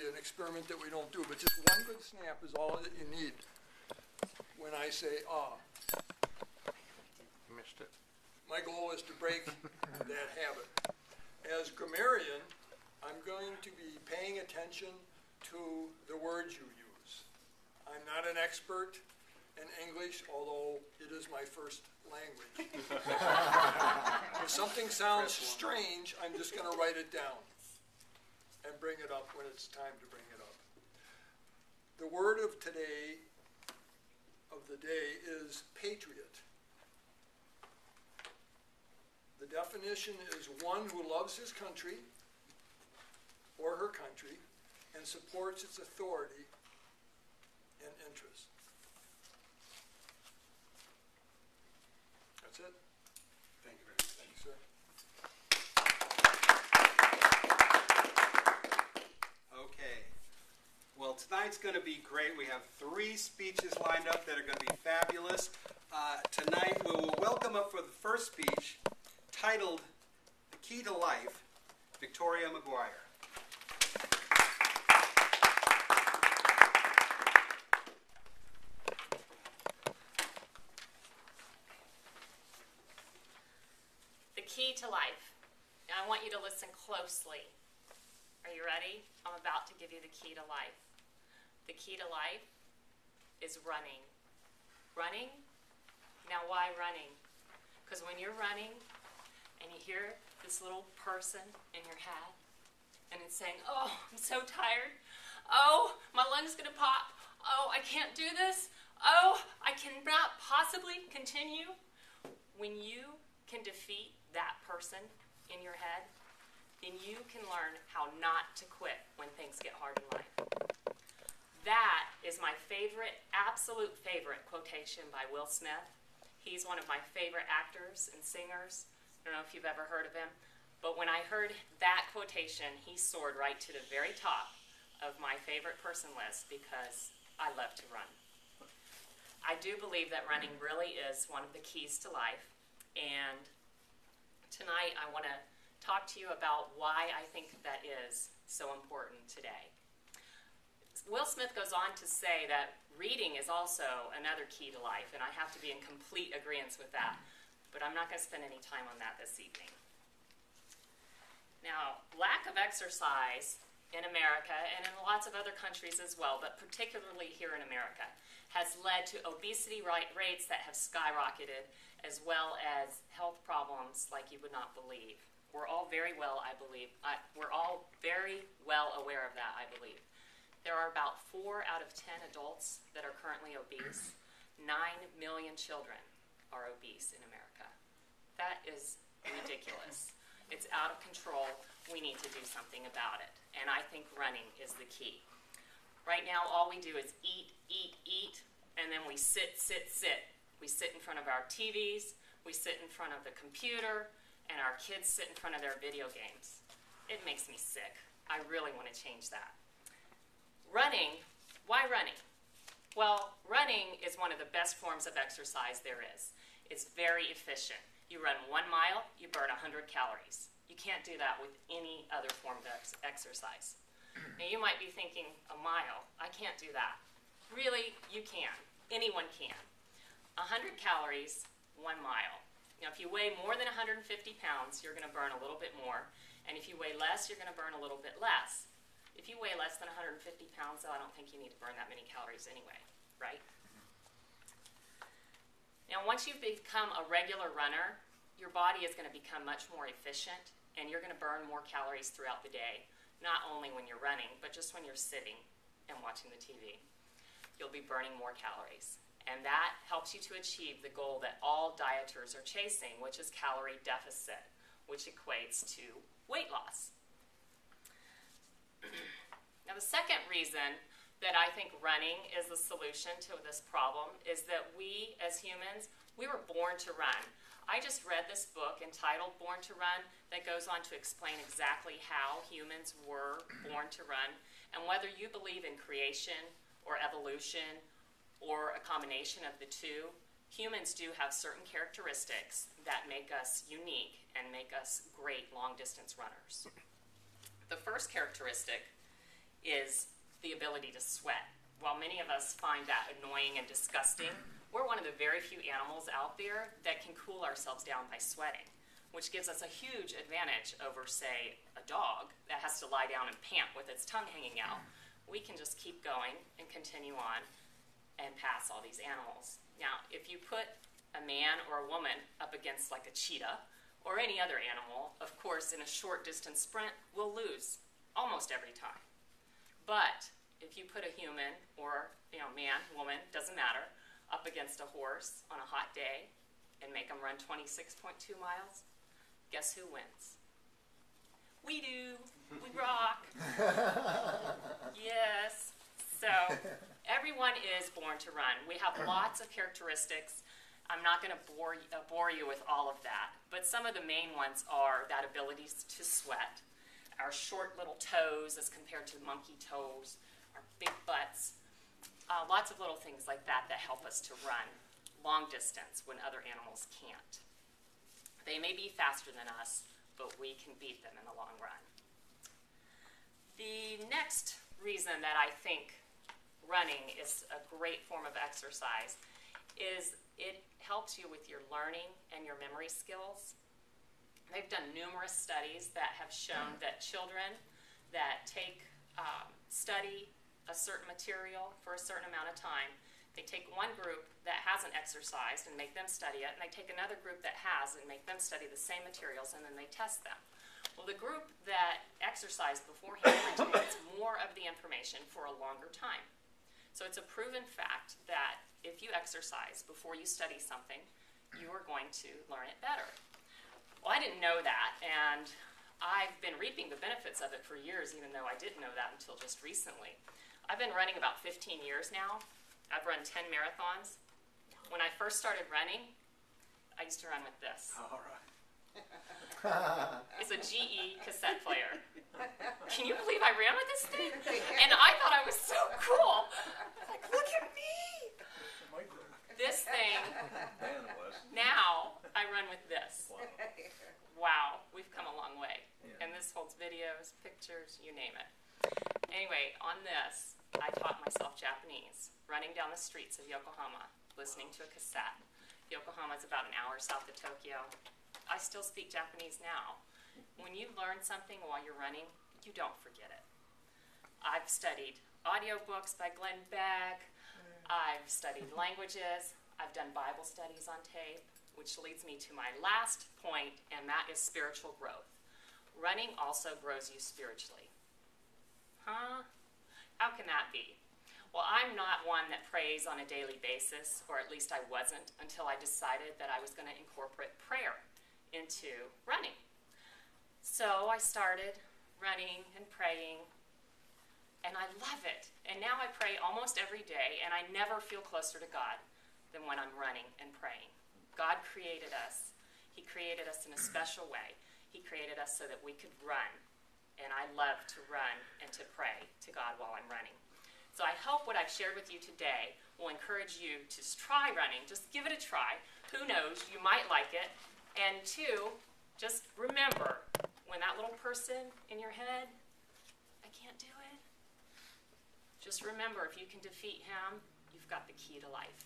be an experiment that we don't do, but just one good snap is all that you need when I say ah. Missed it. My goal is to break that habit. As grammarian, I'm going to be paying attention to the words you use. I'm not an expert in English, although it is my first language. If something sounds strange, I'm just going to write it down and bring it up when it's time to bring it up. The word of the day is patriot. The definition is one who loves his country or her country and supports its authority and interests. That's it. Thank you very much. Thank you, sir. Okay. Well, tonight's going to be great. We have 3 speeches lined up that are going to be fabulous. Tonight we will welcome up for the first speech, titled The Key to Life, Victoria McGuire. The key to life. Now, I want you to listen closely. Are you ready? I'm about to give you the key to life. The key to life is running. Running? Now, why running? Because when you're running and you hear this little person in your head and it's saying, oh, I'm so tired. Oh, my lung's going to pop. Oh, I can't do this. Oh, I cannot possibly continue. When you can defeat that person in your head, then you can learn how not to quit when things get hard in life. That is my favorite, absolute favorite quotation by Will Smith. He's one of my favorite actors and singers. I don't know if you've ever heard of him, but when I heard that quotation, he soared right to the very top of my favorite person list because I love to run. I do believe that running really is one of the keys to life, and tonight I want to talk to you about why I think that is so important today. Will Smith goes on to say that reading is also another key to life, and I have to be in complete agreement with that, but I'm not going to spend any time on that this evening. Now, lack of exercise in America and in lots of other countries as well, but particularly here in America, has led to obesity rates that have skyrocketed, as well as health problems like you would not believe. We're all very well, I believe, we're all very well aware of that, I believe. There are about 4 out of 10 adults that are currently obese. 9 million children are obese in America. That is ridiculous. It's out of control. We need to do something about it. And I think running is the key. Right now, all we do is eat, eat, eat, and then we sit, sit, sit. We sit in front of our TVs, we sit in front of the computer, and our kids sit in front of their video games. It makes me sick. I really want to change that. Running, why running? Well, running is one of the best forms of exercise there is. It's very efficient. You run 1 mile, you burn 100 calories. You can't do that with any other form of exercise. Now you might be thinking, a mile, I can't do that. Really, you can. Anyone can. 100 calories, 1 mile. Now if you weigh more than 150 pounds, you're going to burn a little bit more. And if you weigh less, you're going to burn a little bit less. If you weigh less than 150 pounds, though, I don't think you need to burn that many calories anyway, right? Now, once you've become a regular runner, your body is going to become much more efficient, and you're going to burn more calories throughout the day, not only when you're running, but just when you're sitting and watching the TV. You'll be burning more calories, and that helps you to achieve the goal that all dieters are chasing, which is calorie deficit, which equates to weight loss. Now, the second reason that I think running is the solution to this problem is that we, as humans, we were born to run. I just read this book entitled Born to Run that goes on to explain exactly how humans were born to run, and whether you believe in creation or evolution or a combination of the two, humans do have certain characteristics that make us unique and make us great long-distance runners. The first characteristic is the ability to sweat. While many of us find that annoying and disgusting, we're one of the very few animals out there that can cool ourselves down by sweating, which gives us a huge advantage over, say, a dog that has to lie down and pant with its tongue hanging out. We can just keep going and continue on and pass all these animals. Now, if you put a man or a woman up against like a cheetah or any other animal, of course, in a short distance sprint, we'll lose almost every time. But if you put a human or, man, woman, doesn't matter, up against a horse on a hot day and make them run 26.2 miles, guess who wins? We do. We rock. Yes. So everyone is born to run. We have lots of characteristics. I'm not going to bore you with all of that, but some of the main ones are that ability to sweat, our short little toes as compared to monkey toes, our big butts, lots of little things like that that help us to run long distance when other animals can't. They may be faster than us, but we can beat them in the long run. The next reason that I think running is a great form of exercise is it helps you with your learning and your memory skills. They've done numerous studies that have shown that children that study a certain material for a certain amount of time, they take one group that hasn't exercised and make them study it, and they take another group that has and make them study the same materials, and then they test them. Well, the group that exercised beforehand retains more of the information for a longer time. So it's a proven fact that if you exercise before you study something, you are going to learn it better. Well, I didn't know that, and I've been reaping the benefits of it for years, even though I didn't know that until just recently. I've been running about 15 years now. I've run 10 marathons. When I first started running, I used to run with this. All right. It's a GE cassette player. Can you believe I ran with this thing? And I thought I was so cool. Like, look at me. This thing, now I run with this. Wow, we've come a long way. And this holds videos, pictures, you name it. Anyway, on this, I taught myself Japanese, running down the streets of Yokohama, listening to a cassette. Yokohama is about an hour south of Tokyo. I still speak Japanese now. When you learn something while you're running, you don't forget it. I've studied audiobooks by Glenn Beck. I've studied languages. I've done Bible studies on tape, which leads me to my last point, and that is spiritual growth. Running also grows you spiritually. Huh? How can that be? Well, I'm not one that prays on a daily basis, or at least I wasn't until I decided that I was going to incorporate prayer into running. So I started running and praying, and I love it. And now I pray almost every day, and I never feel closer to God than when I'm running and praying. God created us. He created us in a special way. He created us so that we could run. And I love to run and to pray to God while I'm running. So I hope what I've shared with you today will encourage you to try running. Just give it a try. Who knows, you might like it. And two, just remember, when that little person in your head, I can't do it, just remember, if you can defeat him, you've got the key to life.